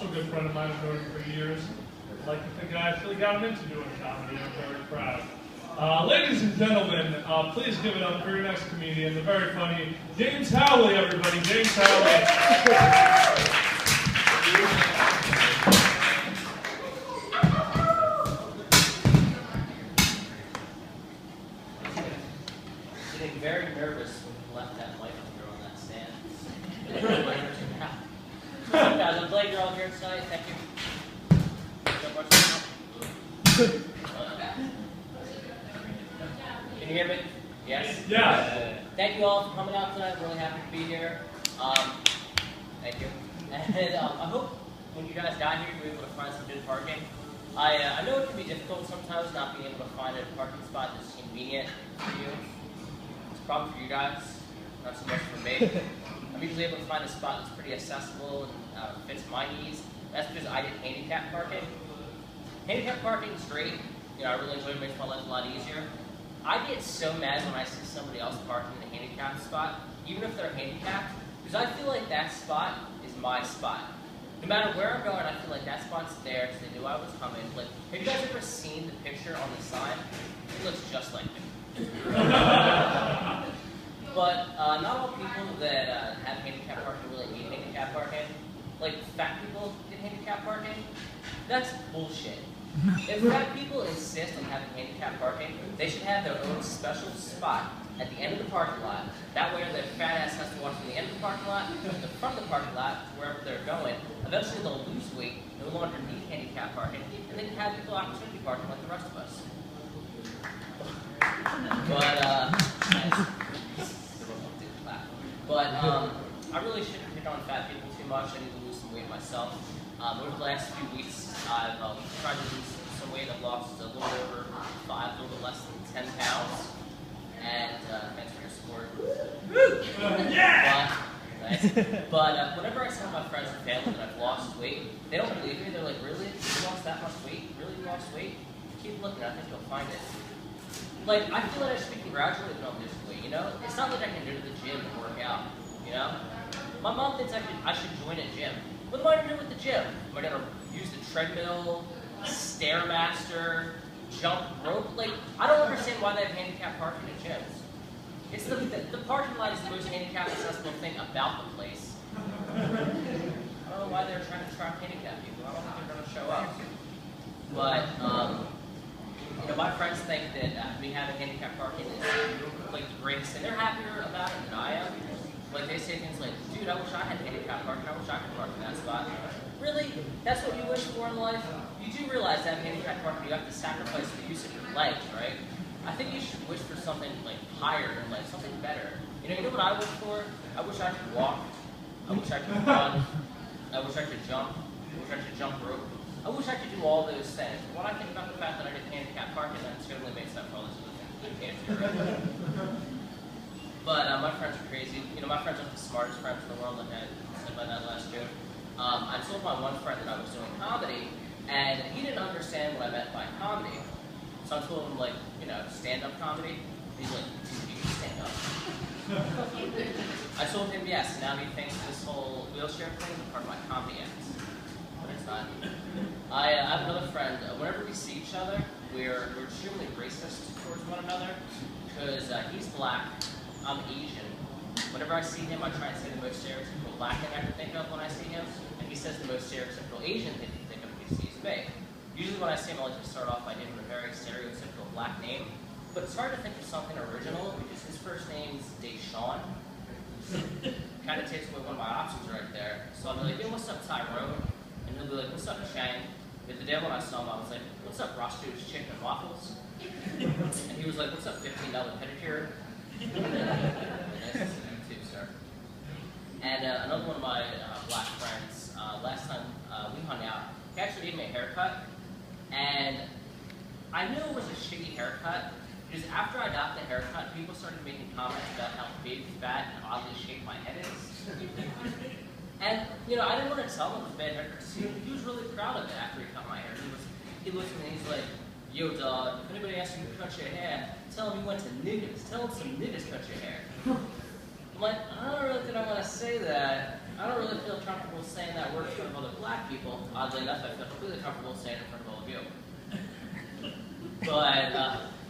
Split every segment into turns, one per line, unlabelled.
also a good friend of mine. I've known him for years. I'd like to think I actually got him into doing comedy. I'm very proud. Ladies and gentlemen, please give it up for your next comedian, the very funny James Howley, everybody. James Howley.
Getting very nervous when you left that mic here on that stand. Guys, I'm glad you're all here tonight. Thank you so much. Can you hear me? Yes?
Yeah.
Thank you all for coming out tonight. I'm really happy to be here. Thank you. And I hope when you guys got here, you were able to find some good parking. I know it can be difficult sometimes not being able to find a parking spot that's convenient for you. It's a problem for you guys, not so much for me. I'm usually able to find a spot that's pretty accessible and fits my needs. That's because I did handicap parking. Handicap parking is great. You know, I really enjoy it. It makes my life a lot easier. I get so mad when I see somebody else parking in a handicapped spot, even if they're handicapped, because I feel like that spot is my spot. No matter where I'm going, I feel like that spot's there because they knew I was coming. Like, have you guys ever seen the picture on the sign? It looks just like me. But not all people that have handicap parking really need handicap parking. Like, fat people get handicap parking. That's bullshit. If fat people insist on having handicap parking, they should have their own special spot at the end of the parking lot. That way their fat ass has to walk from the end of the parking lot to the front of the parking lot to wherever they're going. Eventually they'll lose weight, no longer need handicap parking, and they can have equal opportunity parking like the rest of us. I really shouldn't pick on fat people too much. I need to lose some weight myself. Over the last few weeks, I've tried to lose some weight. I've lost a little over 5, a little bit less than 10 pounds. And thanks for your support. Yeah! But whenever I tell my friends and family that I've lost weight, they don't believe me. They're like, really? You lost that much weight? Really? You lost weight? Keep looking. I think you'll find it. Like, I feel like I should be congratulated on losing weight, you know? It's not like I can go to the gym and work out, you know? My mom thinks I should join a gym. What am I going to do with the gym? Am I going to use the treadmill, Stairmaster, jump rope? Like, I don't understand why they have handicap parking at gyms. It's the parking lot is the most handicap accessible thing about the place. I don't know why they're trying to trap handicap people. I don't think they're going to show up. But, you know, my friends think that me having handicap parking is like the greatest thing. They're happier about it than I am. Like, they say things like, dude, I wish I had handicap parking. I wish I could park in that spot. Really? That's what you wish for in life? You do realize that handicap parking, you have to sacrifice the use of your legs, right? I think you should wish for something like higher in life, something better. You know what I wish for? I wish I could walk. I wish I could run. I wish I could jump. I wish I could jump rope. I wish I could do all those things. When I think about the fact that I did handicap parking, that certainly makes up for all this other things you can't do, right? But my friends are crazy. You know, my friends aren't the smartest friends in the world. Like I said by that last joke. I told my one friend that I was doing comedy, and he didn't understand what I meant by comedy. So I told him, like, you know, stand-up comedy. He's like, dude, you can stand up. I told him yes, and now he thinks this whole wheelchair thing is part of my comedy act. But it's not. I have another friend. Whenever we see each other, we're extremely racist towards one another, because he's black, I'm Asian. Whenever I see him, I try and say the most stereotypical black thing I can think of when I see him, and he says the most stereotypical Asian thing he can think of when he sees me. Usually when I see him, I like to start off by giving him a very stereotypical black name, but it's hard to think of something original because his first name's Deshaun. Kind of takes away one of my options right there. So I'll be like, hey, what's up, Tyrone? And he'll be like, what's up, Chang? But the day when I saw him, I was like, what's up, Roscoe's Chicken and Waffles? And he was like, what's up, $15 pedicure? Nice to see you too, sir. And another one of my black friends, last time we hung out, he actually gave me a haircut. And I knew it was a shitty haircut, because after I got the haircut, people started making comments about how big, fat, and oddly shaped my head is. And, you know, I didn't want to tell him it was a bad haircut, because he was really proud of it after he cut my hair. He looked at me and he's like, yo, dog, if anybody asks you to cut your hair, tell them you went to niggas. Tell them some niggas cut your hair. I'm like, I don't really think I want to say that. I don't really feel comfortable saying that word in front of other black people. Oddly enough, I feel completely comfortable saying it in front of all of you. But,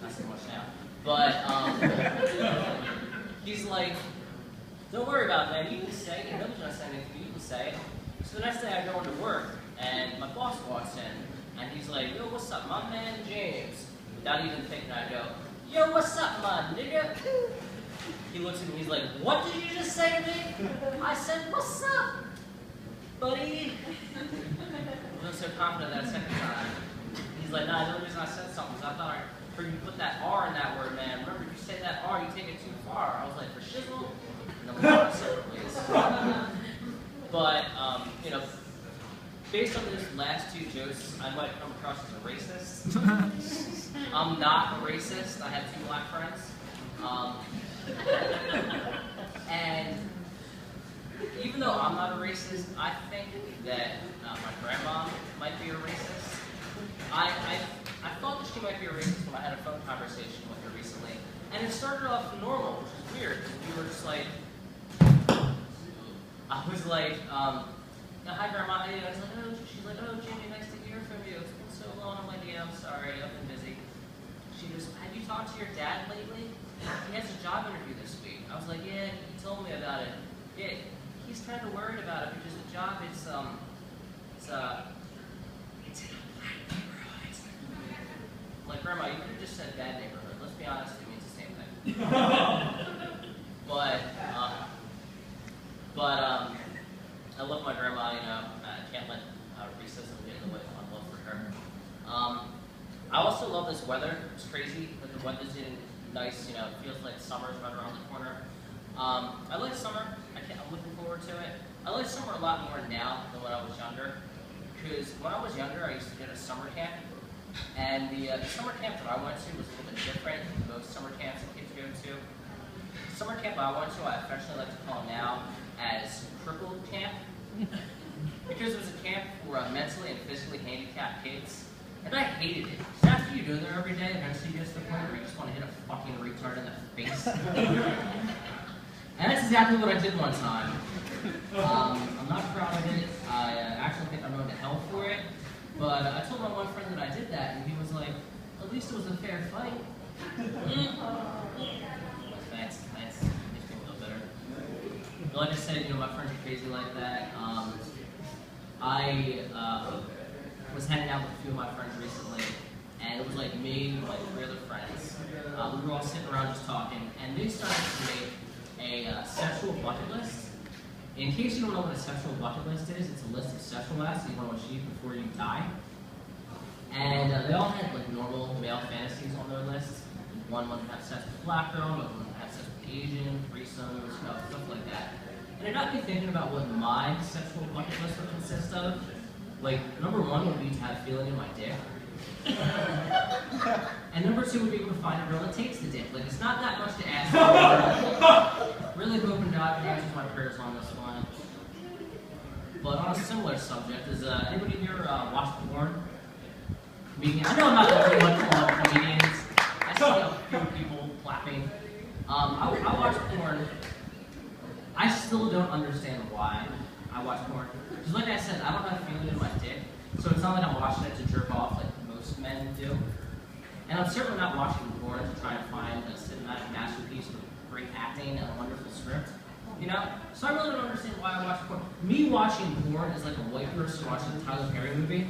not so much now. But, he's like, don't worry about it, man. You can say it. Nobody's going to say anything. You can say it. So the next day I go into work, and my boss walks in, and he's like, yo, what's up, my man James? Without even thinking, I go, yo, what's up, my nigga? He looks at me, he's like, what did you just say to me? I said, what's up, buddy? I was so confident that second time. He's like, nah, the only reason I said something is I thought I heard you put that R in that word, man. Remember, you say that R, you take it too far. I was like, for shizzle? No, please. But, you know, based on these last two jokes, I might come across as a racist. I'm not a racist. I have 2 black friends. And even though I'm not a racist, I think that my grandma might be a racist. I thought that she might be a racist when I had a phone conversation with her recently. And it started off normal, which is weird. We were just like, I was like, hi grandma, I was like, oh, she's like, oh, Jimmy, nice to hear from you. It's been so long. I'm like, yeah, I'm sorry, I've been busy. She goes, have you talked to your dad lately? He has a job interview this week. I was like, yeah, he told me about it. Yeah, he's kind of worried about it because the job is, it's in a black neighborhood. Like, grandma, you could have just said bad neighborhood. Let's be honest, it means the same thing. But, I love my grandma, you know, I can't let racism get in the way of my love for her. I also love this weather. It's crazy, but the weather's getting nice, you know, it feels like summer's right around the corner. I like summer, I'm looking forward to it. I like summer a lot more now than when I was younger, because when I was younger, I used to go to summer camp, and the summer camp that I went to was a little bit different than most summer camps that kids go to. The summer camp I went to, I affectionately like to call now as crippled camp, because it was a camp for mentally and physically handicapped kids, and I hated it. So after you go there every day, eventually you get to the point where you just want to hit a fucking retard in the face. And that's exactly what I did one time. I'm not proud of it. I actually think I'm going to hell for it, but I told my one friend that I did that, and he was like, at least it was a fair fight. Thanks. Makes me feel better. But like I said, you know, my friends are crazy like that. I was hanging out with a few of my friends recently, and it was like me and like 3 other friends. We were all sitting around just talking, and they started to make a sexual bucket list. In case you don't know what a sexual bucket list is, it's a list of sexual acts you want to achieve before you die. And they all had like normal male fantasies on their list. One wanted to have sex with a black girl, another one wanted to have sex with Asian, threesomes, you know, stuff like that. And it got me thinking about what my sexual bucket list would consist of. Like, number 1 would be to have feeling in my dick. And number 2 would be able to find a girl that takes the dick. Like, it's not that much to ask for. Really hoping God can answer my prayers on this one. But on a similar subject, does anybody here watch porn? Comedians? I know I'm not the only one calling comedians. I see a few people clapping. I watch porn. I still don't understand why I watch porn. Because like I said, I don't have feeling in my dick, so it's not like I'm watching it to jerk off like most men do. And I'm certainly not watching porn to try and find a cinematic masterpiece with great acting and a wonderful script. You know? So I really don't understand why I watch porn. Me watching porn is like a white person watching a Tyler Perry movie.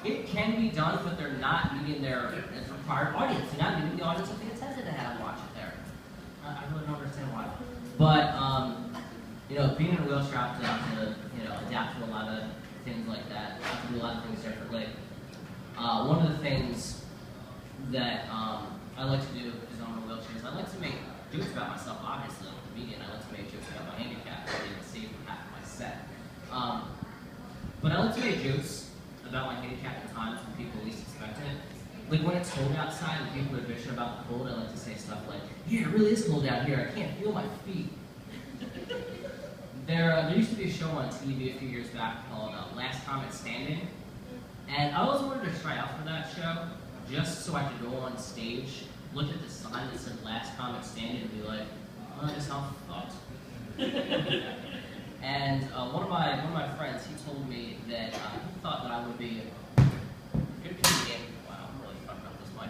It can be done, but they're not meeting their required audience. They're not meeting the audience that they intended to have watch it there. I really don't understand why. But, you know, being in a wheelchair, I have to, you know, adapt to a lot of things like that. I have to do a lot of things differently. One of the things that I like to do, because I'm in a wheelchair, is I like to make jokes about myself. Obviously, I'm a comedian. I like to make jokes about my handicap. I didn't see half of my set. But I like to make jokes about my handicap at times when people least expect it. Like when it's cold outside and people are bitching about the cold, I like to say stuff like, yeah, it really is cold out here. I can't feel my feet. There used to be a show on TV a few years back called Last Comic Standing. And I always wanted to try out for that show just so I could go on stage, look at the sign that said Last Comic Standing and be like, oh, this sounds fucked. And one of my friends, he told me that he thought that I would be a good comedian. Wow, I'm really fucking up this mic.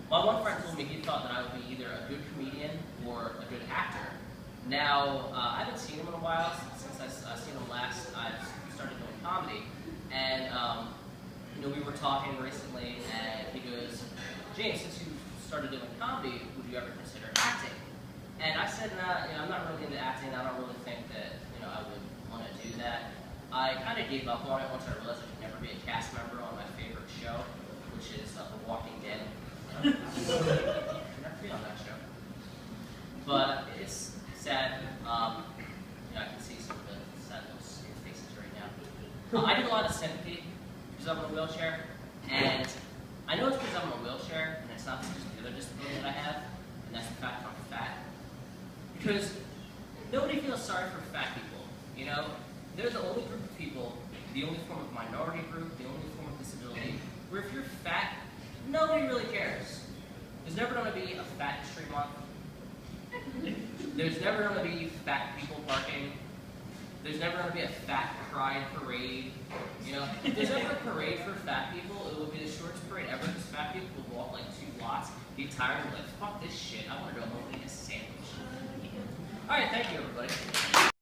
My one friend told me he thought that I would be either a good comedian or a good actor. Now, I haven't seen him in a while. Since I've seen him last, I've started doing comedy. And, we were talking recently, and he goes, James, since you started doing comedy, would you ever consider acting? And I said, nah, I'm not really into acting. I don't really think that, I would want to do that. I kind of gave up on it once I realized I could never be a cast member on my favorite show, which is The Walking Dead. I'd never be on that show. But it's sad. I can see some of the sad looks in your faces right now. I do a lot of sympathy because I'm in a wheelchair, and I know it's because I'm in a wheelchair, and it's not just the other disability that I have, and that's the fact that I'm fat. Because nobody feels sorry for fat people, They're the only group of people, the only form of minority group, the only form of disability, where if you're fat, nobody really cares. There's never going to be a fat history month. There's never going to be fat people parking. There's never going to be a fat pride parade. If there's ever a parade for fat people, it will be the shortest parade ever because fat people will walk like 2 blocks, be tired, and be like, fuck this shit, I want to go home and eat a sandwich. Alright, thank you everybody.